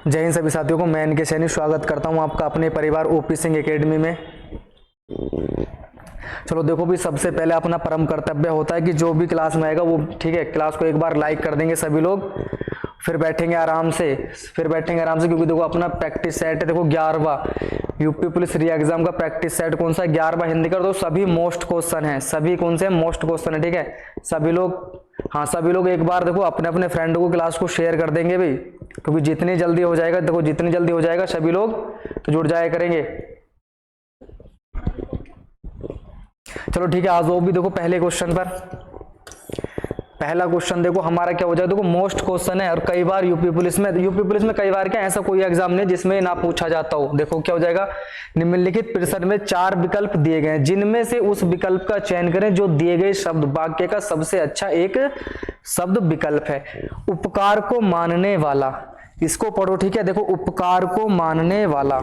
जय हिंद सभी साथियों को। मैं इनके सैनी स्वागत करता हूं आपका अपने परिवार ओपी सिंह एकेडमी में। चलो देखो भी, सबसे पहले अपना परम कर्तव्य होता है कि जो भी क्लास में आएगा वो ठीक है, क्लास को एक बार लाइक कर देंगे सभी लोग, फिर बैठेंगे आराम से क्योंकि देखो अपना प्रैक्टिस सेट है। देखो 11वां यूपी पुलिस री एग्जाम का प्रैक्टिस सेट कौन सा है? 11वां हिंदी का। तो सभी मोस्ट क्वेश्चन है, सभी कौन से मोस्ट क्वेश्चन है, ठीक है। सभी लोग एक बार देखो अपने अपने फ्रेंड को क्लास को शेयर कर देंगे भाई, क्योंकि जितनी जल्दी हो जाएगा, देखो जितनी जल्दी हो जाएगा सभी लोग तो जुड़ जाया करेंगे। चलो ठीक है, आज वो भी देखो पहले क्वेश्चन पर। पहला क्वेश्चन देखो हमारा क्या हो जाए, देखो मोस्ट क्वेश्चन है और कई बार यूपी पुलिस में कई बार क्या ऐसा कोई एग्जाम नहीं जिसमें ना पूछा जाता हो। देखो क्या हो जाएगा, निम्नलिखित प्रश्न में 4 विकल्प दिए गए हैं, जिनमें से उस विकल्प का चयन करें जो दिए गए शब्द वाक्य का सबसे अच्छा एक शब्द विकल्प है। उपकार को मानने वाला, इसको पढ़ो ठीक है। देखो उपकार को मानने वाला,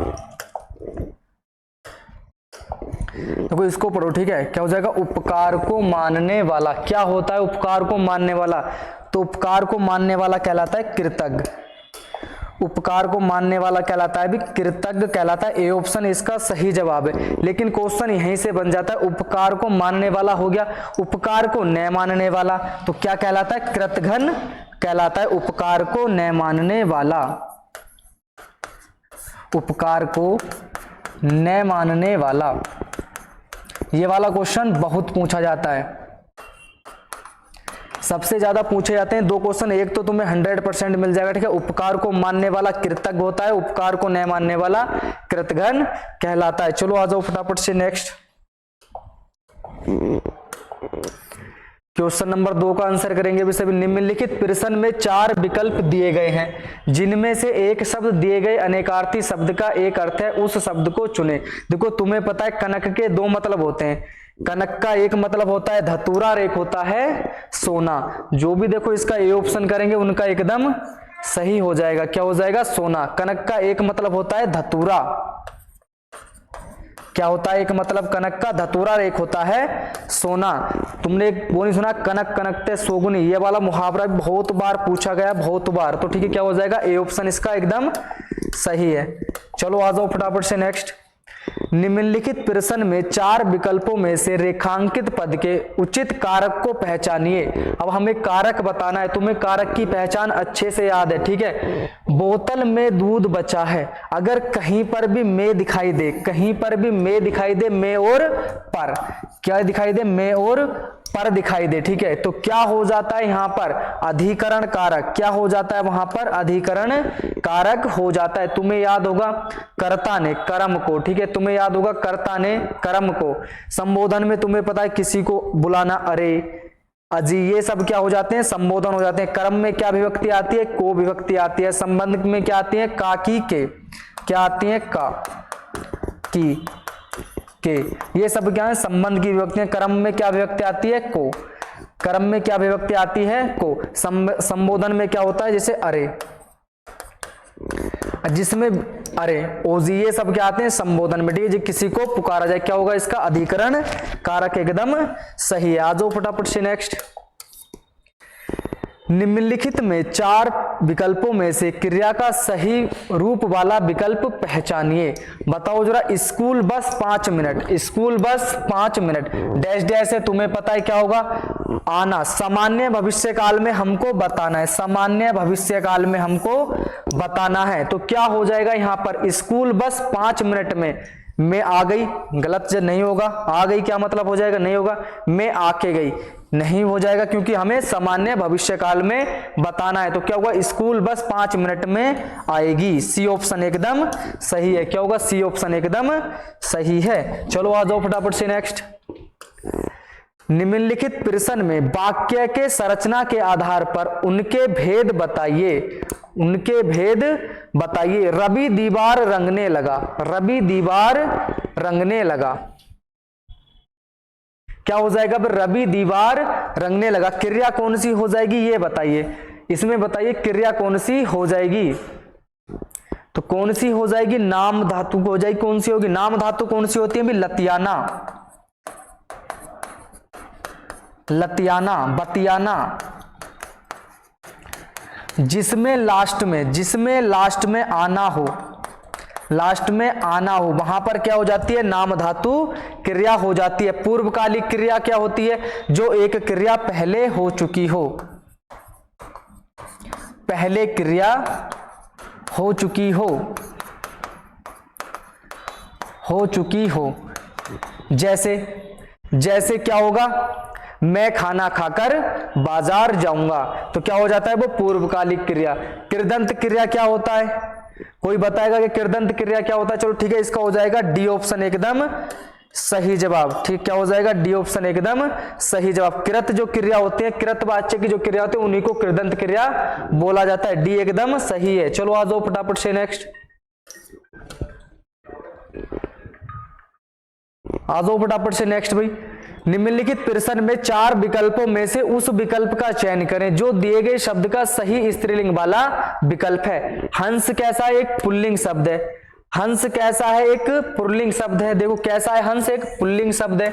देखो इसको पढ़ो ठीक है। क्या हो जाएगा, उपकार को मानने वाला। क्या होता है उपकार को मानने वाला? तो उपकार को मानने वाला कहलाता है कृतज्ञ। उपकार को मानने वाला कहलाता है भी कृतज्ञ कहलाता है। ए ऑप्शन इसका सही जवाब है। लेकिन क्वेश्चन यहीं से बन जाता है, उपकार को मानने वाला हो गया, उपकार को न मानने वाला तो क्या कहलाता है? कृतघ्न कहलाता है। उपकार को न मानने वाला, उपकार को न मानने वाला, ये वाला क्वेश्चन बहुत पूछा जाता है, सबसे ज्यादा पूछे जाते हैं। 2 क्वेश्चन, एक तो तुम्हें 100% मिल जाएगा ठीक है। उपकार को मानने वाला कृतज्ञ होता है, उपकार को न मानने वाला कृतघ्न कहलाता है। चलो आ जाओ फटाफट से नेक्स्ट क्वेश्चन नंबर 2 का आंसर करेंगे भी सभी। निम्नलिखित प्रश्न में 4 विकल्प दिए गए हैं, जिनमें से एक शब्द दिए गए अनेकार्थी शब्द का एक अर्थ है, उस शब्द को चुने। देखो तुम्हें पता है कनक के 2 मतलब होते हैं। कनक का एक मतलब होता है धतूरा और एक होता है सोना। जो भी देखो इसका ए ऑप्शन करेंगे उनका एकदम सही हो जाएगा। क्या हो जाएगा? सोना। कनक का एक मतलब होता है धतूरा, क्या होता है? एक मतलब कनक का धतूरा, एक होता है सोना। तुमने एक वो नहीं सुना, कनक कनकते सोगुनी, ये वाला मुहावरा बहुत बार पूछा गया, बहुत बार। तो ठीक है, क्या हो जाएगा? ए ऑप्शन इसका एकदम सही है। चलो आ जाओ फटाफट से नेक्स्ट। निम्नलिखित प्रश्न में 4 विकल्पों में से रेखांकित पद के उचित कारक को पहचानिए। अब हमें कारक बताना है, तुम्हें कारक की पहचान अच्छे से याद है ठीक है। बोतल में दूध बचा है, अगर कहीं पर भी में दिखाई दे, कहीं पर भी में दिखाई दे, में और पर, क्या दिखाई दे? में और पर दिखाई दे ठीक है। तो क्या हो जाता है यहां पर? अधिकरण कारक। क्या हो जाता है वहां पर? अधिकरण कारक हो जाता है। तुम्हें याद होगा कर्ता ने कर्म को, ठीक है, तुम्हें याद होगा कर्ता ने कर्म को। संबोधन में तुम्हें पता है किसी को बुलाना अरे अजी, ये सब क्या हो जाते हैं? संबोधन हो जाते हैं। कर्म में क्या विभक्ति आती है? को विभक्ति आती है। संबंध में क्या आती है? का की के, क्या आती है? का की के, ये सब क्या है? संबंध की विभक्तियां। कर्म में क्या विभक्ति आती है? को। कर्म में क्या विभक्ति आती है? को। संबोधन में क्या होता है? जैसे अरे, जिसमें अरे ओजी, ये सब क्या आते हैं? संबोधन में, ठीक है। जो किसी को पुकारा जाए, क्या होगा इसका? अधिकरण कारक एकदम सही है। आ जाओ फटाफट से नेक्स्ट। निम्नलिखित में 4 विकल्पों में से क्रिया का सही रूप वाला विकल्प पहचानिए। बताओ जरा। School bus 5 minute, school bus 5 minute, dash dash है, तुम्हें पता है क्या होगा? आना। सामान्य भविष्य काल में हमको बताना है, सामान्य भविष्य काल में हमको बताना है। तो क्या हो जाएगा यहां पर? स्कूल बस 5 मिनट में आ गई, गलत नहीं होगा। आ गई क्या मतलब हो जाएगा? नहीं होगा। में आके गई नहीं हो जाएगा, क्योंकि हमें सामान्य भविष्य काल में बताना है। तो क्या होगा? स्कूल बस 5 मिनट में आएगी। सी ऑप्शन एकदम सही है। क्या होगा? सी ऑप्शन एकदम सही है। चलो आ जाओ फटाफट से नेक्स्ट। निम्नलिखित प्रश्न में वाक्य के संरचना के आधार पर उनके भेद बताइए, उनके भेद बताइए। रवि दीवार रंगने लगा, रवि दीवार रंगने लगा, क्या हो जाएगा? रवि दीवार रंगने लगा। क्रिया कौन सी हो जाएगी ये बताइए, इसमें बताइए क्रिया कौन सी हो जाएगी। तो कौन सी हो जाएगी? नाम धातु हो जाएगी। कौन सी होगी? नाम धातु कौन सी होती है भी? लतियाना, लतियाना, बतियाना। जिसमें लास्ट में आना हो, वहां पर क्या हो जाती है, नाम धातु क्रिया हो जाती है। पूर्वकालिक क्रिया क्या होती है, जो एक क्रिया पहले हो चुकी हो, पहले क्रिया हो चुकी हो। जैसे क्या होगा, मैं खाना खाकर बाजार जाऊंगा, तो क्या हो जाता है, वो पूर्वकालिक क्रिया। कृदंत क्रिया क्या होता है, कोई बताएगा कि कृदंत क्रिया क्या होता है? चलो ठीक है, इसका हो जाएगा डी ऑप्शन एकदम सही जवाब। ठीक, क्या हो जाएगा, डी ऑप्शन एकदम सही जवाब। कृत जो क्रिया होती है, कृत वाच्य की जो क्रिया होती है, उन्हीं को कृदंत क्रिया बोला जाता है। डी एकदम सही है। चलो आ जाओ फटाफट से नेक्स्ट, आ जाओ फटाफट से नेक्स्ट भाई। निम्नलिखित प्रश्न में 4 विकल्पों में से उस विकल्प का चयन करें जो दिए गए शब्द का सही स्त्रीलिंग वाला विकल्प है। हंस कैसा एक पुल्लिंग शब्द है, हंस कैसा है एक पुल्लिंग शब्द है। देखो कैसा है, हंस एक पुल्लिंग शब्द है,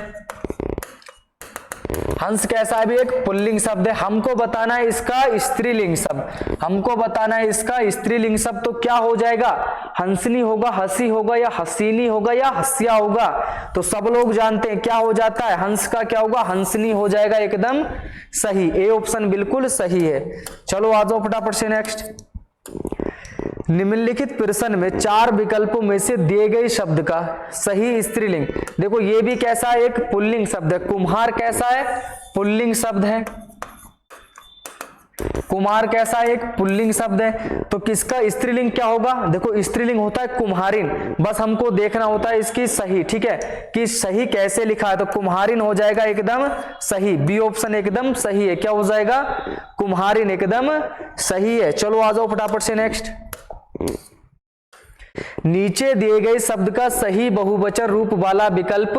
हंस कैसा है भी एक पुल्लिंग शब्द है। हमको बताना है इसका स्त्रीलिंग शब्द, हमको बताना है इसका स्त्रीलिंग शब्द, तो क्या हो जाएगा, हंसनी होगा, हंसी होगा, या हसीनी होगा, या हंसिया होगा। तो सब लोग जानते हैं क्या हो जाता है, हंस का क्या होगा, हंसनी हो जाएगा एकदम सही। ए ऑप्शन बिल्कुल सही है। चलो आ जाओ फटाफट से नेक्स्ट। निम्नलिखित प्रश्न में 4 विकल्पों में से दिए गए शब्द का सही स्त्रीलिंग। देखो ये भी कैसा है, एक पुल्लिंग शब्द है। कुम्हार कैसा है, पुल्लिंग शब्द है। कुमार कैसा है, एक पुल्लिंग शब्द है। तो किसका स्त्रीलिंग क्या होगा, देखो स्त्रीलिंग होता है कुम्हारिन। बस हमको देखना होता है इसकी सही, ठीक है, कि सही कैसे लिखा है। तो कुम्हारिन हो जाएगा एकदम सही। बी ऑप्शन एकदम सही है। क्या हो जाएगा, कुम्हारिन एकदम सही है। चलो आ जाओ फटाफट से नेक्स्ट। नीचे दिए गए शब्द का सही बहुवचन रूप वाला विकल्प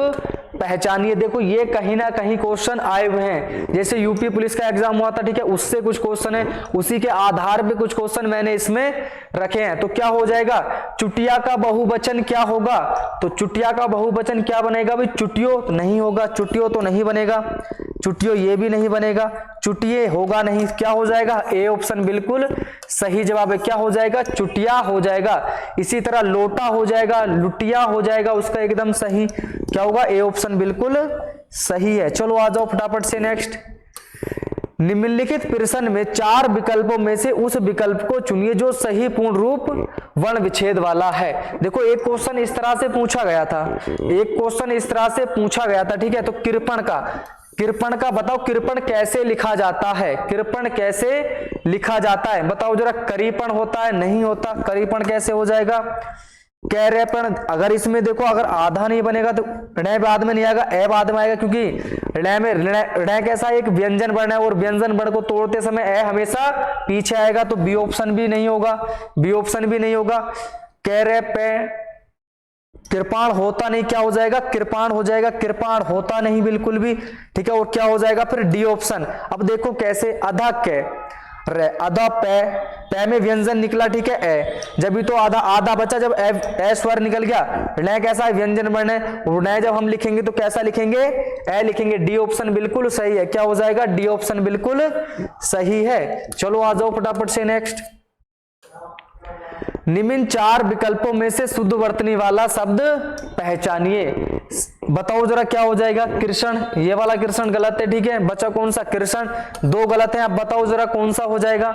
पहचानिए। देखो ये कहीं ना कहीं क्वेश्चन आए हुए हैं, जैसे यूपी पुलिस का एग्जाम हुआ था, ठीक है, उससे कुछ क्वेश्चन है, उसी के आधार पे कुछ क्वेश्चन मैंने इसमें रखे हैं। तो क्या हो जाएगा, चुटिया का बहुवचन क्या होगा, तो चुटिया का बहुवचन क्या बनेगा भाई, चुटियो नहीं होगा, चुटियो तो नहीं बनेगा, चुटियो ये भी नहीं बनेगा, चुटिये होगा नहीं। क्या हो जाएगा, ए ऑप्शन बिल्कुल सही जवाब है। क्या हो जाएगा, चुटिया हो जाएगा। इसी तरह लोटा हो जाएगा, लुटिया हो जाएगा, उसका एकदम सही क्या होगा, ए ऑप्शन बिल्कुल सही है। चलो आ जाओ फटाफट से नेक्स्ट। निम्नलिखित प्रश्न में 4 विकल्पों में से उस विकल्प को चुनिए जो सही पूर्ण रूप वर्ण विच्छेद वाला है। देखो एक क्वेश्चन इस तरह से पूछा गया था, ठीक है। तो कृपण का बताओ, कृपण कैसे लिखा जाता है, कृपण कैसे लिखा जाता है बताओ जरा। करीपण होता है, नहीं होता, करीपण कैसे हो जाएगा, कैरेपण। अगर इसमें देखो अगर आधा नहीं बनेगा तो ऋण बाद में नहीं आएगा, ए बाद में आएगा, क्योंकि ऋण में ऋण कैसा एक व्यंजन वर्ण है और व्यंजन वर्ण को तोड़ते समय ए हमेशा पीछे आएगा। तो बी ऑप्शन भी नहीं होगा, बी ऑप्शन भी नहीं होगा। कैरेपे कृपाण होता नहीं, क्या हो जाएगा, कृपाण हो जाएगा, कृपाण होता नहीं बिल्कुल भी, ठीक है। और क्या हो जाएगा फिर, डी ऑप्शन। अब देखो कैसे, अधक है, अधा पै में व्यंजन निकला, ठीक है, ए, जब भी तो आधा बचा, जब ए स्वर निकल गया, ऋण कैसा है व्यंजन वर्ण है, ऋण जब हम लिखेंगे तो कैसा लिखेंगे, ए लिखेंगे। डी ऑप्शन बिल्कुल सही है। क्या हो जाएगा, डी ऑप्शन बिल्कुल सही है। चलो आ जाओ फटाफट से नेक्स्ट। निम्न 4 विकल्पों में से शुद्ध वर्तनी वाला शब्द पहचानिए। बताओ जरा क्या हो जाएगा, कृष्ण, ये वाला कृष्ण गलत है, ठीक है। बचा कौन सा, कृष्ण, 2 गलत है। अब बताओ जरा कौन सा हो जाएगा,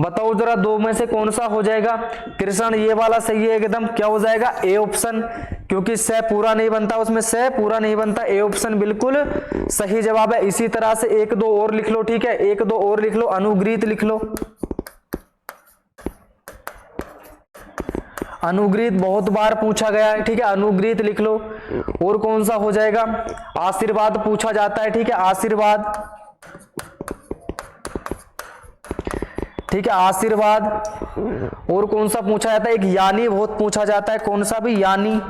बताओ जरा 2 में से कौन सा हो जाएगा, कृष्ण ये वाला सही है एकदम। क्या हो जाएगा, ए ऑप्शन, क्योंकि से पूरा नहीं बनता, उसमें से पूरा नहीं बनता, ए ऑप्शन बिल्कुल सही जवाब है। इसी तरह से 1-2 और लिख लो, ठीक है, 1-2 और लिख लो, अनुग्रहित लिख लो, अनुग्रहित बहुत बार पूछा गया है, ठीक है, अनुग्रहित लिख लो। और कौन सा हो जाएगा, आशीर्वाद पूछा जाता है, ठीक है, आशीर्वाद, ठीक है, आशीर्वाद। और कौन सा पूछा जाता है, एक यानी बहुत पूछा जाता है, कौन सा भी, यानी,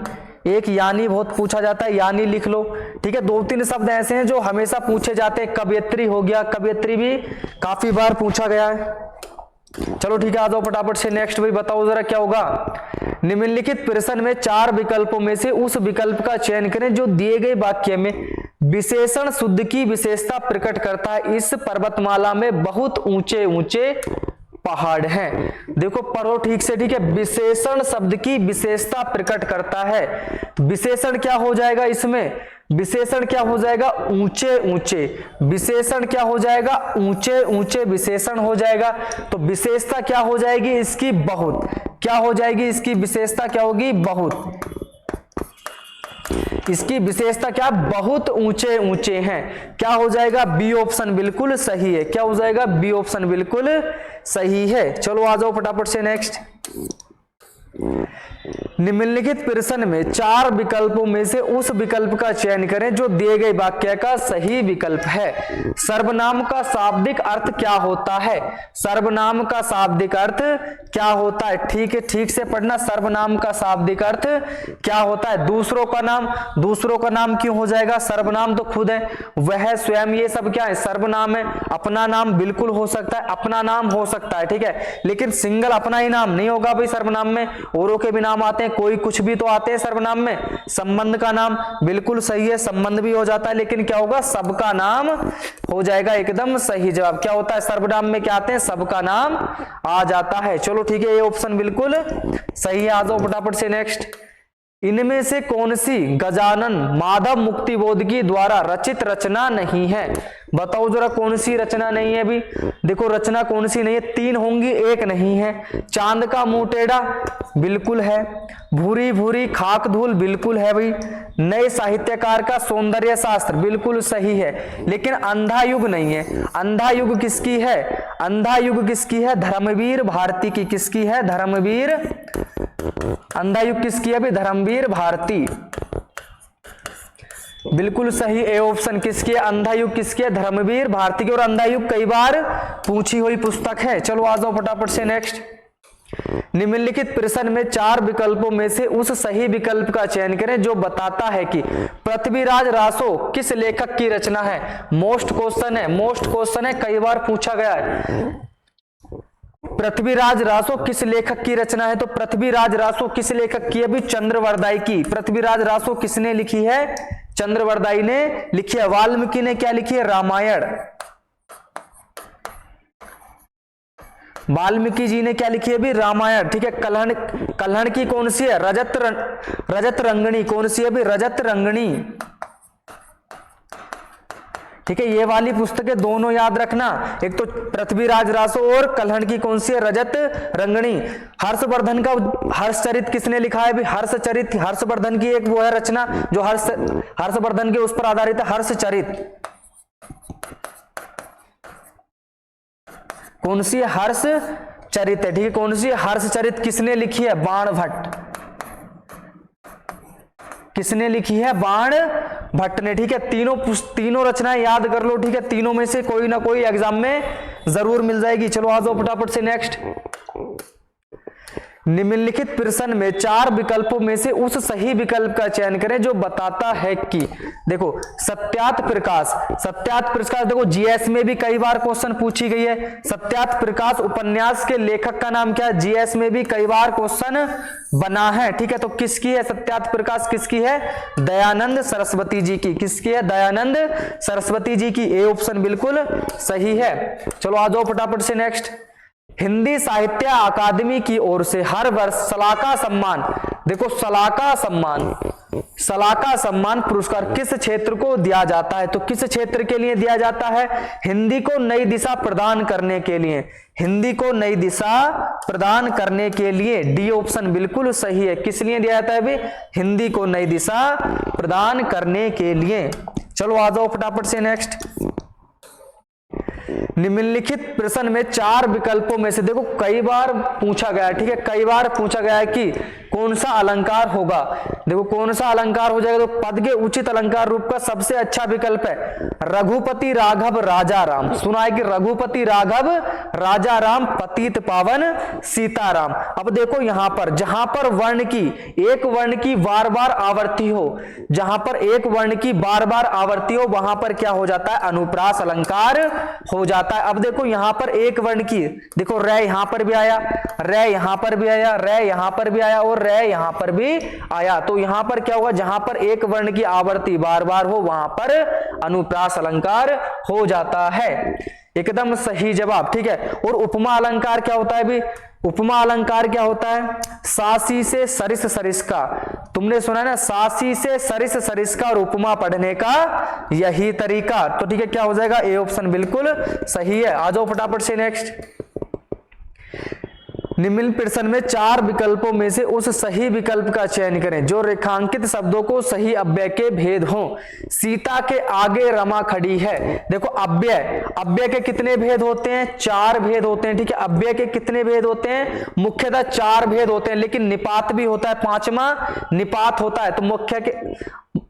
एक यानी बहुत पूछा जाता है, यानी लिख लो, ठीक है। 2-3 शब्द ऐसे हैं जो हमेशा पूछे जाते हैं, कवयित्री हो गया, कवयित्री भी काफी बार पूछा गया है। चलो ठीक है, आ जाओ फटाफट से नेक्स्ट भाई। बताओ जरा क्या होगा, निम्नलिखित प्रश्न में 4 विकल्पों में से उस विकल्प का चयन करें जो दिए गए वाक्य में विशेषण शुद्ध की विशेषता प्रकट करता है। इस पर्वतमाला में बहुत ऊंचे ऊंचे पहाड़ हैं। देखो पढ़ो ठीक से, ठीक है। विशेषण शब्द की विशेषता प्रकट करता है। विशेषण क्या हो जाएगा इसमें? विशेषण क्या हो जाएगा? ऊंचे ऊंचे। विशेषण क्या हो जाएगा? ऊंचे ऊंचे विशेषण हो जाएगा। तो विशेषता क्या हो जाएगी इसकी? बहुत। क्या हो जाएगी इसकी विशेषता? क्या होगी? बहुत। इसकी विशेषता क्या? बहुत ऊंचे ऊंचे हैं। क्या हो जाएगा? बी ऑप्शन बिल्कुल सही है। क्या हो जाएगा? बी ऑप्शन बिल्कुल सही है। चलो आ जाओ फटाफट से नेक्स्ट। निम्नलिखित प्रश्न में 4 विकल्पों में से उस विकल्प का चयन करें जो दिए गए वाक्य का सही विकल्प है। सर्वनाम का शाब्दिक अर्थ क्या होता है? सर्वनाम का शाब्दिक अर्थ क्या होता है? ठीक है, ठीक से पढ़ना। सर्वनाम का शाब्दिक अर्थ क्या होता है? दूसरों का नाम। दूसरों का नाम क्यों हो जाएगा? सर्वनाम तो खुद है, वह, स्वयं, ये सब क्या है? सर्वनाम है। अपना नाम बिल्कुल हो सकता है, अपना नाम हो सकता है, ठीक है, लेकिन सिंगल अपना ही नाम नहीं होगा भाई सर्वनाम में। औरों के भी नाम आते हैं, कोई कुछ भी तो आते हैं सर्वनाम में। संबंध का नाम बिल्कुल सही है, संबंध भी हो जाता है, लेकिन क्या होगा? सबका नाम हो जाएगा एकदम सही जवाब। क्या होता है? सर्वनाम में क्या आते हैं? सबका नाम आ जाता है। चलो ठीक है, ये ऑप्शन बिल्कुल सही है। आ जाओ फटाफट से नेक्स्ट। इनमें से कौन सी गजानन माधव मुक्तिबोधकी द्वारा रचित रचना नहीं है? बताओ जरा कौन सी रचना नहीं है अभी? देखो रचना कौन सी नहीं है? 3 होंगी, एक नहीं है। चांद का मुंह टेढ़ा बिल्कुल है। भूरी भूरी खाक धूल बिल्कुल है भाई। नए साहित्यकार का सौंदर्य शास्त्र बिल्कुल सही है, लेकिन अंधा युग नहीं है। अंधा युग किसकी है? अंधा युग किसकी है? धर्मवीर भारती की। किसकी है? धर्मवीर। अंधा युग किसकी है? धर्मवीर भारती। बिल्कुल सही, ए ऑप्शन किसकी है? अंधा युग किसकी है? धर्मवीर भारती की। और अंधा युग कई बार पूछी हुई पुस्तक है। चलो आ जाओ फटाफट से नेक्स्ट। निम्नलिखित प्रश्न में 4 विकल्पों में से उस सही विकल्प का चयन करें जो बताता है कि पृथ्वीराज रासो किस लेखक की रचना है। मोस्ट क्वेश्चन है, मोस्ट क्वेश्चन है, कई बार पूछा गया है। पृथ्वीराज रासो किस लेखक की रचना है? तो पृथ्वीराज रासो किस लेखक की है? अभी चंद्रवरदाई की। पृथ्वीराज रासो किसने लिखी है? चंद्रवरदाई ने लिखी है। वाल्मीकि ने क्या लिखी है? रामायण। वाल्मीकि जी ने क्या लिखी है अभी? रामायण, ठीक है। कल्हण की कौन सी है? रजत रंगनी। कौन सी है अभी? रजत रंगनी, ठीक है। ये वाली पुस्तकें दोनों याद रखना, एक तो पृथ्वीराज रासो और कल्हण की कौन सी है? रजत रंगनी। हर्षवर्धन का हर्षचरित किसने लिखा है? हर्षचरित, हर्षवर्धन की एक वो है रचना जो हर्षवर्धन के उस पर आधारित है, हर्षचरित। कौन सी है? हर्षचरित है, ठीक है। कौन सी है? हर्षचरित किसने लिखी है? बाण भट्ट। किसने लिखी है? बाण भट्ट ने, ठीक है। तीनों रचनाएं याद कर लो, ठीक है। तीनों में से कोई ना कोई एग्जाम में जरूर मिल जाएगी। चलो आ जाओ फटाफट से नेक्स्ट। निम्नलिखित प्रश्न में 4 विकल्पों में से उस सही विकल्प का चयन करें जो बताता है कि, देखो सत्यात प्रकाश। सत्यात प्रकाश देखो जीएस में भी कई बार क्वेश्चन पूछी गई है। सत्यात प्रकाश उपन्यास के लेखक का नाम क्या है? जीएस में भी कई बार क्वेश्चन बना है, ठीक है। तो किसकी है सत्यात प्रकाश? किसकी है? दयानंद सरस्वती जी की। किसकी है? दयानंद सरस्वती जी की। ए ऑप्शन बिल्कुल सही है। चलो आ जाओ फटाफट से नेक्स्ट। हिंदी साहित्य अकादमी की ओर से हर वर्ष सलाका सम्मान, देखो सलाका सम्मान पुरस्कार किस क्षेत्र को दिया जाता है? तो किस क्षेत्र के लिए दिया जाता है? हिंदी को नई दिशा प्रदान करने के लिए। हिंदी को नई दिशा प्रदान करने के लिए। डी ऑप्शन बिल्कुल सही है। किस लिए दिया जाता है अभी? हिंदी को नई दिशा प्रदान करने के लिए। चलो आ जाओ फटाफट से नेक्स्ट। निम्नलिखित प्रश्न में 4 विकल्पों में से, देखो कई बार पूछा गया है, ठीक है। कई बार पूछा गया है कि कौन सा अलंकार होगा। देखो कौन सा अलंकार हो जाएगा? तो पद के उचित अलंकार रूप का सबसे अच्छा विकल्प है रघुपति राघव राजा राम। सुना है कि रघुपति राघव राजा राम पतित पावन सीताराम। अब देखो यहां पर जहां पर वर्ण की एक वर्ण की बार बार आवृत्ति हो, जहां पर एक वर्ण की बार बार आवृत्ति हो, वहां पर क्या हो जाता है? अनुप्रास अलंकार हो जाता है। अब देखो यहां पर एक वर्ण की, देखो रे यहां पर भी आया, रे यहां पर भी आया, रे यहां पर भी आया और रे रह यहां पर भी आया। तो यहां पर क्या होगा, जहां पर एक वर्ण की आवर्ती बार बार हो वहां पर अनुप्रास अलंकार हो जाता है। एकदम सही जवाब, ठीक है। और उपमा अलंकार क्या होता है भी, उपमा अलंकार क्या होता है, सासी से सरिस सरिस का, तुमने सुना है ना, सासी से सरिस सरिस का और उपमा पढ़ने का यही तरीका। तो ठीक है, क्या हो जाएगा, ए ऑप्शन बिल्कुल सही है। आ जाओ फटाफट से नेक्स्ट। निम्न प्रश्न में 4 विकल्पों में से उस सही विकल्प का चयन करें जो रेखांकित शब्दों को सही अव्यय के भेद हों। सीता के आगे रमा खड़ी है। देखो अव्यय, अव्यय के कितने भेद होते हैं, 4 भेद होते हैं, ठीक है। अव्यय के कितने भेद होते हैं, मुख्यतः 4 भेद होते हैं, लेकिन निपात भी होता है, 5वां निपात होता है। तो मुख्य के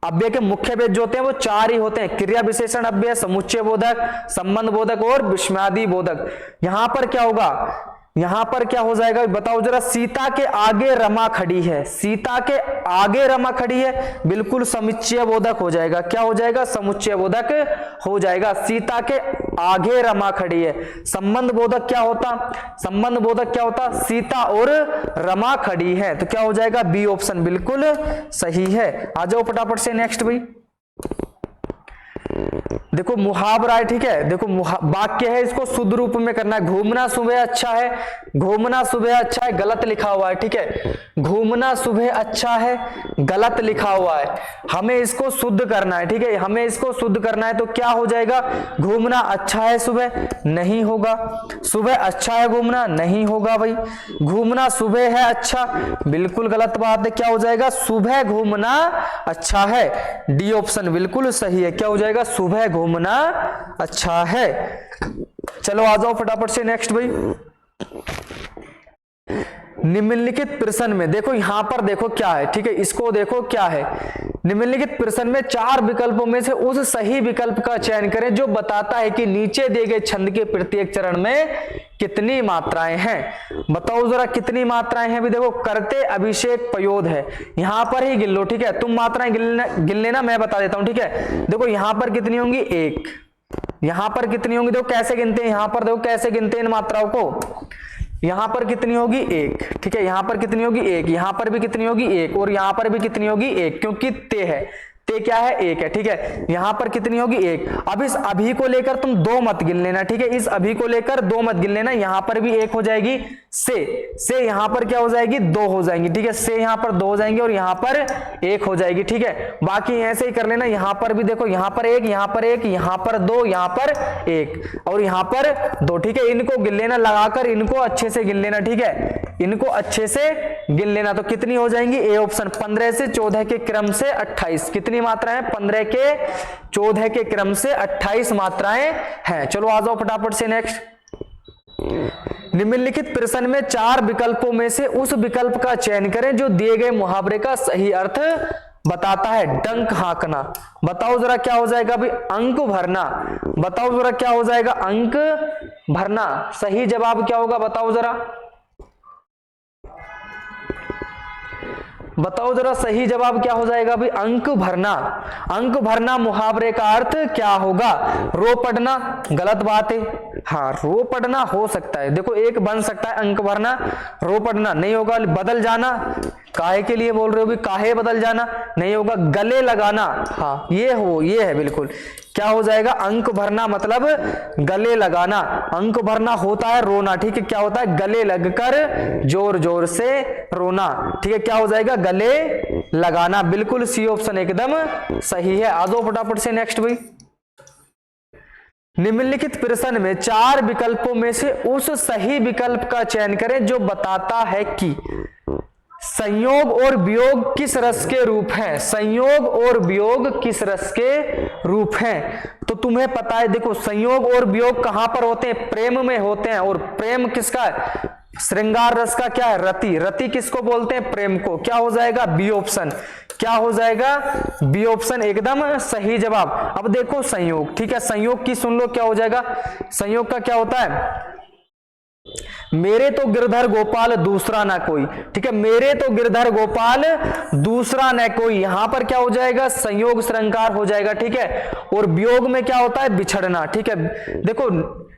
अव्यय के मुख्य भेद जो होते हैं वो 4 ही होते हैं, क्रिया विशेषण अव्यय, समुच्चय बोधक, संबंध बोधक और विस्मयादि बोधक। यहां पर क्या होगा, यहां पर क्या हो जाएगा बताओ जरा, सीता के आगे रमा खड़ी है, सीता के आगे रमा खड़ी है, बिल्कुल समुच्चय बोधक हो जाएगा। क्या हो जाएगा, समुच्चय बोधक हो जाएगा। सीता के आगे रमा खड़ी है। संबंध बोधक क्या होता, संबंध बोधक क्या होता, सीता और रमा खड़ी है। तो क्या हो जाएगा, बी ऑप्शन बिल्कुल सही है। आ जाओ फटाफट से नेक्स्ट भाई। देखो मुहावरा है, ठीक है। देखो वाक्य है, इसको शुद्ध रूप में करना है। घूमना सुबह अच्छा है, घूमना सुबह अच्छा है, गलत लिखा हुआ है, ठीक है। घूमना सुबह अच्छा है, गलत लिखा हुआ है, हमें इसको शुद्ध करना है, ठीक है। हमें इसको शुद्ध करना है। तो क्या हो जाएगा, घूमना अच्छा है सुबह नहीं होगा, सुबह अच्छा है घूमना नहीं होगा भाई। घूमना सुबह है अच्छा, बिल्कुल गलत बात है। क्या हो जाएगा, सुबह घूमना अच्छा है, डी ऑप्शन बिल्कुल सही है। क्या हो जाएगा, सुबह घूमना अच्छा है। चलो आ जाओ फटाफट से नेक्स्ट भाई। निम्नलिखित प्रश्न में देखो, यहां पर देखो क्या है, ठीक है, इसको देखो क्या है। निम्नलिखित प्रश्न में 4 विकल्पों में से उस सही विकल्प का चयन करें जो बताता है कि नीचे दिए गए छंद के प्रत्येक चरण में कितनी मात्राएं हैं। बताओ जरा कितनी मात्राएं हैं भी। देखो करते अभिषेक पयोद है, यहां पर ही गिन लो, ठीक है। तुम मात्राएं गिन लेना, मैं बता देता हूं, ठीक है। देखो यहां पर कितनी होंगी, 1, यहां पर कितनी होंगी, देखो कैसे गिनते हैं, यहां पर देखो कैसे गिनते हैं इन मात्राओं को। यहां पर कितनी होगी, 1, ठीक है। यहां पर कितनी होगी, 1, यहां पर भी कितनी होगी, 1, और यहां पर भी कितनी होगी, 1, क्योंकि ते है, ते क्या है, 1 है, ठीक है। यहां पर कितनी होगी, 1। अब इस अभी को लेकर तुम 2 मत गिन लेना, ठीक है। इस अभी को लेकर 2 मत गिन लेना, यहां पर भी 1 हो जाएगी, से यहां पर क्या हो जाएगी, 2 हो जाएंगी, ठीक है। से यहां पर 2 हो जाएंगे और यहां पर 1 हो जाएगी, ठीक है। बाकी ऐसे ही कर लेना, यहां पर भी देखो, यहां पर 1, यहां पर 1, यहां पर 2, यहां पर 1 और यहां पर 2, ठीक है। इनको गिन लेना, लगाकर इनको अच्छे से गिन लेना, ठीक है। इनको अच्छे से गिन लेना। तो कितनी हो जाएंगी, ए ऑप्शन 15 से 14 के क्रम से 28। कितनी मात्राएं, 15 के 14 के क्रम से 28 मात्राएं हैं। चलो आ जाओ फटाफट से नेक्स्ट। निम्नलिखित प्रश्न में 4 विकल्पों में से उस विकल्प का चयन करें जो दिए गए मुहावरे का सही अर्थ बताता है। डंक हाँकना, बताओ जरा क्या हो जाएगा भाई, अंक भरना। बताओ जरा क्या हो जाएगा, अंक भरना। सही जवाब क्या होगा, बताओ जरा, बताओ जरा सही जवाब क्या हो जाएगा भाई, अंक भरना। अंक भरना मुहावरे का अर्थ क्या होगा, रो पढ़ना, गलत बात है। हाँ रो पढ़ना हो सकता है, देखो एक बन सकता है, अंक भरना, रो पढ़ना नहीं होगा। बदल जाना, काहे के लिए बोल रहे हो भी, काहे बदल जाना नहीं होगा। गले लगाना, हाँ ये है बिल्कुल। क्या हो जाएगा, अंक भरना मतलब गले लगाना। अंक भरना होता है रोना, ठीक है। क्या होता है, गले लगकर जोर जोर से रोना, ठीक है। क्या हो जाएगा, गले लगाना, बिल्कुल सी ऑप्शन एकदम सही है। आ जाओ फटाफट से नेक्स्ट भाई। निम्नलिखित प्रश्न में 4 विकल्पों में से उस सही विकल्प का चयन करें जो बताता है कि संयोग और वियोग किस रस के रूप हैं। संयोग और वियोग किस रस के रूप हैं। तो तुम्हें पता है, देखो संयोग और वियोग कहां पर होते हैं, प्रेम में होते हैं। और प्रेम किसका है, श्रृंगार रस का क्या है, रति। रति किसको बोलते हैं, प्रेम को। क्या हो जाएगा, बी ऑप्शन। क्या हो जाएगा, बी ऑप्शन एकदम सही जवाब। अब देखो संयोग, ठीक है। संयोग की सुन लो, क्या हो जाएगा, संयोग का क्या होता है, मेरे तो गिरधर गोपाल दूसरा ना कोई, ठीक है। मेरे तो गिरधर गोपाल दूसरा न कोई, यहां पर क्या हो जाएगा, संयोग श्रृंगार हो जाएगा, ठीक है। और वियोग में क्या होता है, बिछड़ना, ठीक है। देखो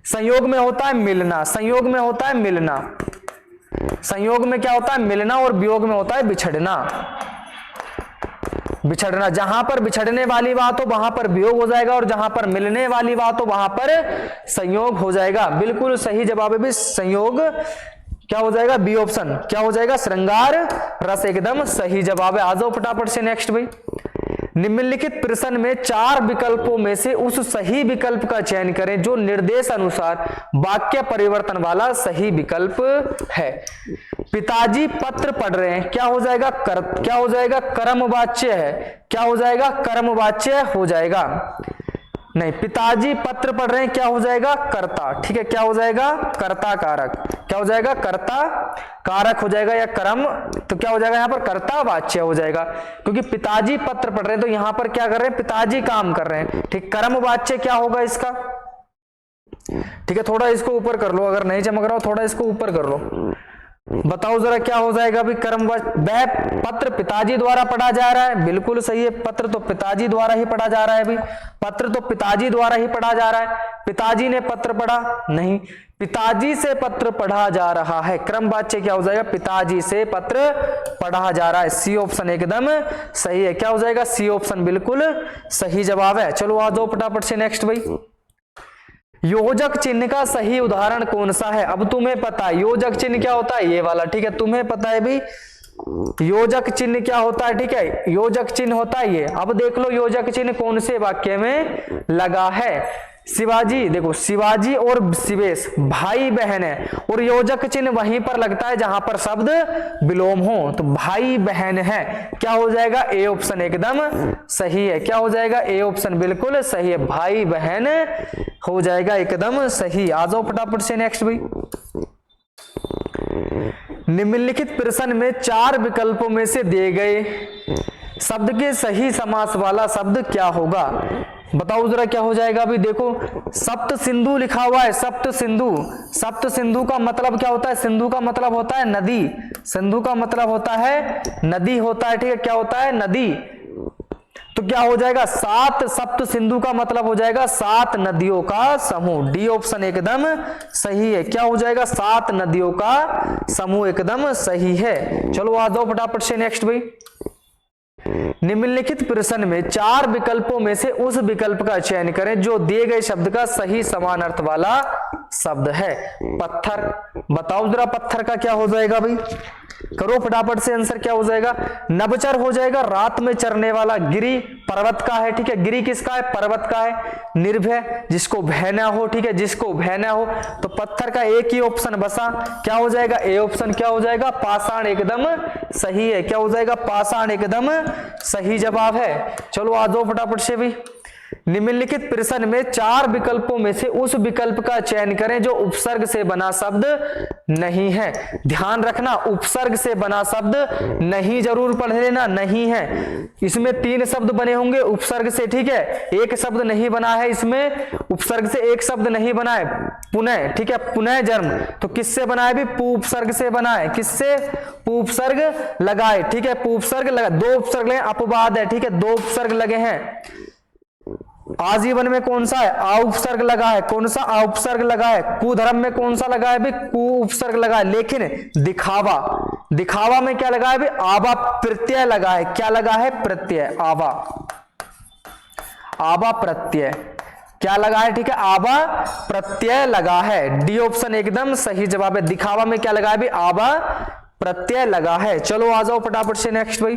संयोग में होता है मिलना, संयोग में होता है मिलना, संयोग में क्या होता है? मिलना, और वियोग में होता है बिछड़ना। बिछड़ना, जहां पर बिछड़ने वाली बात हो वहां पर वियोग हो जाएगा, और जहां पर मिलने वाली बात हो वहां पर संयोग हो जाएगा। बिल्कुल सही जवाब है भी संयोग। क्या हो जाएगा? B option. क्या हो जाएगा? श्रृंगार रस, एकदम सही जवाब है। आ जाओ फटाफट से नेक्स्ट भाई। निम्नलिखित प्रश्न में 4 विकल्पों में से उस सही विकल्प का चयन करें जो निर्देश अनुसार वाक्य परिवर्तन वाला सही विकल्प है। पिताजी पत्र पढ़ रहे हैं, क्या हो जाएगा? क्या हो जाएगा? कर्मवाच्य है। क्या हो जाएगा? कर्मवाच्य हो जाएगा। नहीं, पिताजी पत्र पढ़ रहे हैं, क्या हो जाएगा? कर्ता। ठीक है, क्या हो जाएगा? कर्ता कारक। क्या हो जाएगा? कर्ता कारक हो जाएगा, या कर्म, तो क्या हो जाएगा यहाँ पर? कर्ता वाच्य हो जाएगा, क्योंकि पिताजी पत्र पढ़ रहे हैं तो यहाँ पर क्या कर रहे हैं? पिताजी काम कर रहे हैं। ठीक, कर्म वाच्य क्या होगा इसका? ठीक है, थोड़ा इसको ऊपर कर लो, अगर नहीं चमक रहा हो थोड़ा इसको ऊपर कर लो। बताओ जरा क्या हो जाएगा भी? कर्म। वह पत्र पिताजी द्वारा पढ़ा जा रहा है, बिल्कुल सही है। पत्र तो पिताजी द्वारा ही पढ़ा जा रहा है भी, पत्र तो पिताजी द्वारा ही पढ़ा जा रहा है। पिताजी ने पत्र पढ़ा नहीं, पिताजी से पत्र पढ़ा जा रहा है। क्रमवाच्य क्या हो जाएगा? पिताजी से पत्र पढ़ा जा रहा है। सी ऑप्शन एकदम सही है। क्या हो जाएगा? सी ऑप्शन बिल्कुल सही जवाब है। चलो आ जाओ फटाफट से नेक्स्ट भाई। योजक चिन्ह का सही उदाहरण कौन सा है? अब तुम्हें पता है योजक चिन्ह क्या होता है, ये वाला। ठीक है, तुम्हें पता है भी योजक चिन्ह क्या होता है। ठीक है, योजक चिन्ह होता है ये। अब देख लो योजक चिन्ह कौन से वाक्य में लगा है। शिवाजी, देखो शिवाजी और शिवेश भाई बहन है, और योजक चिन्ह वहीं पर लगता है जहां पर शब्द विलोम हो, तो भाई बहन है। क्या हो जाएगा? ए ऑप्शन एकदम सही है। क्या हो जाएगा? ए ऑप्शन बिल्कुल सही है, भाई बहन हो जाएगा एकदम सही। आ जाओ फटाफट से नेक्स्ट भाई। निम्नलिखित प्रश्न में 4 विकल्पों में से दिए गए शब्द के सही समास वाला शब्द क्या होगा? बताओ जरा क्या हो जाएगा अभी। देखो सप्त सिंधु लिखा हुआ है, सप्त सिंधु। सप्त सिंधु का मतलब क्या होता है? सिंधु का मतलब होता है नदी, सिंधु का मतलब होता है नदी होता है। ठीक है, क्या होता है? नदी। तो क्या हो जाएगा? 7 सप्त सिंधु का मतलब हो जाएगा 7 नदियों का समूह। डी ऑप्शन एकदम सही है। क्या हो जाएगा? 7 नदियों का समूह एकदम सही है। चलो आ जाओ फटाफट से नेक्स्ट भाई। निम्नलिखित प्रश्न में 4 विकल्पों में से उस विकल्प का चयन करें जो दिए गए शब्द का सही समान अर्थ वाला शब्द है। पत्थर, बताओ जरा पत्थर का क्या हो जाएगा भाई? करो फटाफट से आंसर। क्या हो जाएगा? नभचर हो जाएगा, रात में चरने वाला। गिरी पर्वत का है। ठीक है, गिरी किसका है? पर्वत का है। निर्भय, जिसको भय न हो। ठीक है, जिसको भय न हो, तो पत्थर का एक ही ऑप्शन बसा। क्या हो जाएगा? A option. क्या हो जाएगा? पाषाण एकदम सही है। क्या हो जाएगा? पाषाण एकदम सही जवाब है। चलो आ जाओ फटाफट से भी। निम्नलिखित प्रश्न में 4 विकल्पों में से उस विकल्प का चयन करें जो उपसर्ग से बना शब्द नहीं है। ध्यान रखना, उपसर्ग से बना शब्द नहीं जरूर पढ़ लेना, नहीं है। इसमें 3 शब्द बने होंगे उपसर्ग से। ठीक है, एक शब्द नहीं बना है इसमें, उपसर्ग से एक शब्द नहीं बना है। पुनः, ठीक है, पुनः जन्म, तो किससे बना है भी? पू उपसर्ग से बना है। किससे? पू उपसर्ग लगाए। ठीक है, पू उपसर्ग लगा, 2 उपसर्ग लगे, अपवाद है। ठीक है, 2 उपसर्ग लगे हैं। आजीवन में कौन सा है? आ उपसर्ग लगा है। कौन सा? आ उपसर्ग लगा है। कुधर्म में कौन सा लगा है भी? कु उपसर्ग लगा है। लेकिन दिखावा, दिखावा में क्या लगा है भी? आवा प्रत्यय लगा है। क्या लगा है? प्रत्यय। आवा, आवा प्रत्यय क्या लगा है? ठीक है, आवा प्रत्यय लगा है। डी ऑप्शन एकदम सही जवाब है। दिखावा में क्या लगा है भी? आवा प्रत्यय लगा है। चलो आ जाओ फटाफट से नेक्स्ट भाई।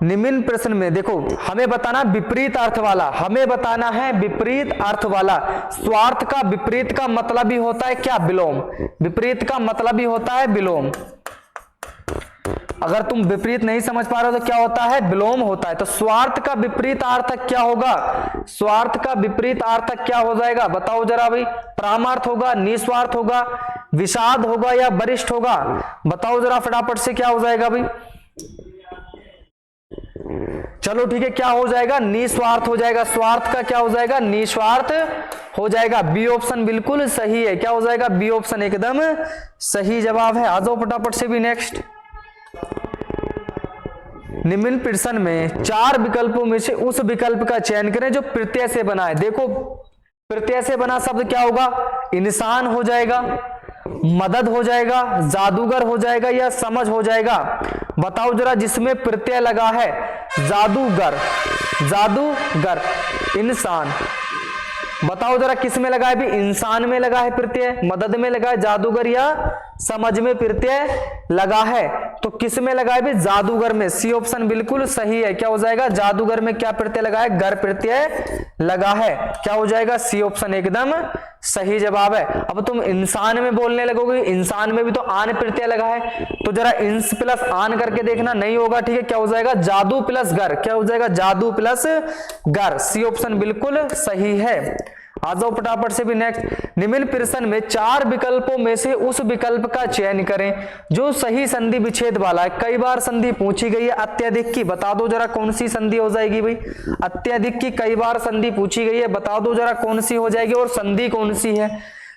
निम्न प्रश्न में देखो हमें बताना विपरीत अर्थ वाला, हमें बताना है विपरीत अर्थ वाला। स्वार्थ का विपरीत का मतलब ही होता है क्या? विलोम। विपरीत का मतलब ही होता है विलोम। अगर तुम विपरीत नहीं समझ पा रहे हो तो क्या होता है? विलोम होता है। तो स्वार्थ का विपरीत अर्थक क्या होगा? स्वार्थ का विपरीत अर्थक क्या हो जाएगा? बताओ जरा भाई। परामार्थ होगा, निस्वार्थ होगा, विषाद होगा या वरिष्ठ होगा? बताओ जरा फटाफट से क्या हो जाएगा भाई? चलो ठीक है, क्या हो जाएगा? निस्वार्थ हो जाएगा। स्वार्थ का क्या हो जाएगा? निस्वार्थ हो जाएगा। बी ऑप्शन बिल्कुल सही है। क्या हो जाएगा? बी ऑप्शन एकदम सही जवाब है। आ जाओ फटाफट से भी नेक्स्ट। निम्न प्रश्न में 4 विकल्पों में से उस विकल्प का चयन करें जो प्रत्यय से बना है। देखो प्रत्यय से बना शब्द क्या होगा? इंसान हो जाएगा, मदद हो जाएगा, जादूगर हो जाएगा या समझ हो जाएगा? बताओ जरा, जिसमें प्रत्यय लगा है जादूगर, जादूगर, इंसान, बताओ जरा किस में लगा है? भी इंसान में लगा है प्रत्यय, मदद में लगा है, जादूगर या समझ में प्रत्यय लगा है? तो किस में लगा है? भी जादूगर में। सी ऑप्शन बिल्कुल सही है। क्या हो जाएगा? जादूगर में क्या प्रत्यय लगा है? गर प्रत्यय लगा है। क्या हो जाएगा? सी ऑप्शन एकदम सही जवाब है। अब तुम इंसान में बोलने लगोगे, इंसान में भी तो आन प्रत्यय लगा है, तो जरा इंस प्लस आन करके देखना, नहीं होगा। ठीक है, क्या हो जाएगा? जादू प्लस गर। क्या हो जाएगा? जादू प्लस गर। सी ऑप्शन बिल्कुल सही है। आ जाओ फटाफट से भी नेक्स्ट। निम्न प्रश्न में 4 विकल्पों में से उस विकल्प का चयन करें जो सही संधि विच्छेद वाला है। कई बार संधि पूछी गई है अत्यधिक की, बता दो जरा कौन सी संधि हो जाएगी भाई? अत्यधिक की कई बार संधि पूछी गई है, बता दो जरा कौन सी हो जाएगी और संधि कौन सी है?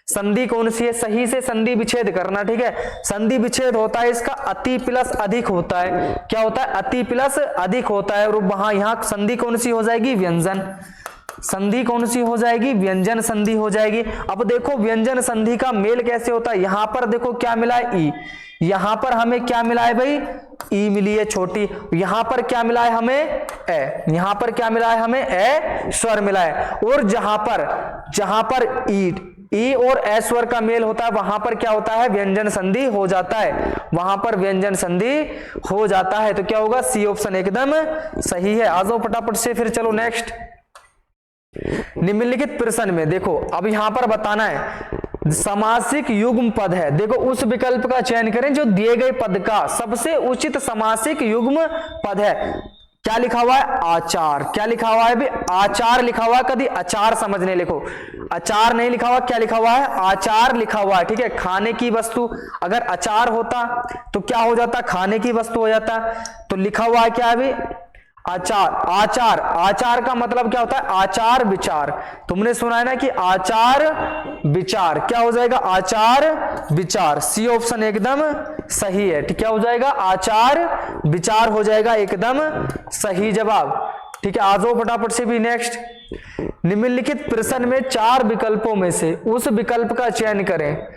संधि कौन सी है? सही से संधि विच्छेद करना। ठीक है, संधि विच्छेद होता है इसका अति प्लस अधिक होता है। क्या होता है? अति प्लस अधिक होता है। और वहां यहां संधि कौन सी हो जाएगी? व्यंजन। संधि कौन सी हो जाएगी? व्यंजन संधि हो जाएगी। अब देखो व्यंजन संधि का मेल कैसे होता है। यहां पर देखो क्या मिला है? ई। यहां पर हमें क्या मिला है भाई? ई मिली है छोटी। यहां पर क्या मिला है हमें? ए। यहां पर क्या मिला है हमें? ए स्वर मिला है। और जहां पर ई और ए स्वर का मेल होता है, वहां पर क्या होता है? व्यंजन संधि हो जाता है। वहां पर व्यंजन संधि हो जाता है। तो क्या होगा? सी ऑप्शन एकदम सही है। आ जाओ फटाफट से फिर, चलो नेक्स्ट। निम्नलिखित प्रश्न में देखो, अब यहां पर बताना है समासिक युग्म पद है। देखो उस विकल्प का चयन करें जो दिए गए पद का सबसे उचित समासिक युग्म पद है। क्या लिखा हुआ है? आचार। क्या लिखा हुआ है भी? आचार लिखा हुआ है। कभी अचार समझने लिखो, अचार नहीं लिखा हुआ। क्या लिखा हुआ है? आचार लिखा हुआ है। ठीक है, खाने की वस्तु। अगर अचार होता तो क्या हो जाता? खाने की वस्तु हो जाता। तो लिखा हुआ है क्या अभी? आचार। आचार, आचार का मतलब क्या होता है? आचार विचार। तुमने सुना है ना कि आचार विचार। क्या हो जाएगा? आचार विचार। सी ऑप्शन एकदम सही है। ठीक, क्या हो जाएगा? आचार विचार हो जाएगा एकदम सही जवाब। ठीक है, आ जाओ फटाफट से भी नेक्स्ट। निम्नलिखित प्रश्न में 4 विकल्पों में से उस विकल्प का चयन करें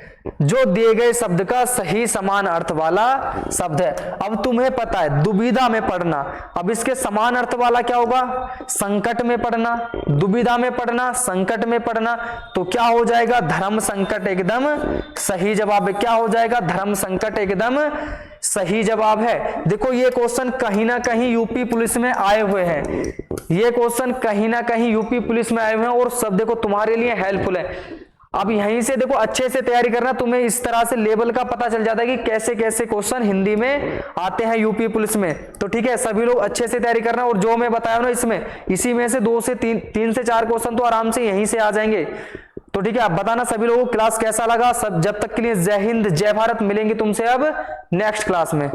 जो दिए गए शब्द का सही समान अर्थ वाला शब्द है। अब तुम्हें पता है दुविधा में पढ़ना। अब इसके समान अर्थ वाला क्या होगा? संकट में पढ़ना, दुविधा में पढ़ना, संकट में पढ़ना। तो क्या हो जाएगा? धर्म संकट एकदम सही जवाब है। क्या हो जाएगा? धर्म संकट एकदम सही जवाब है। देखो ये क्वेश्चन कहीं ना कहीं यूपी पुलिस में आए हुए हैं। ये क्वेश्चन कहीं ना कहीं यूपी पुलिस में आए हुए हैं और सब देखो तुम्हारे लिए हेल्पफुल है। अब यहीं से देखो अच्छे से तैयारी करना, तुम्हें इस तरह से लेवल का पता चल जाता है कि कैसे कैसे क्वेश्चन हिंदी में आते हैं यूपी पुलिस में। तो ठीक है, सभी लोग अच्छे से तैयारी करना। और जो मैं बताया ना इसमें, इसी में से 2 से 3 से 4 क्वेश्चन तो आराम से यहीं से आ जाएंगे। तो ठीक है, आप बताना सभी लोगों को क्लास कैसा लगा। सब जब तक के लिए जय हिंद जय भारत। मिलेंगे तुमसे अब नेक्स्ट क्लास में।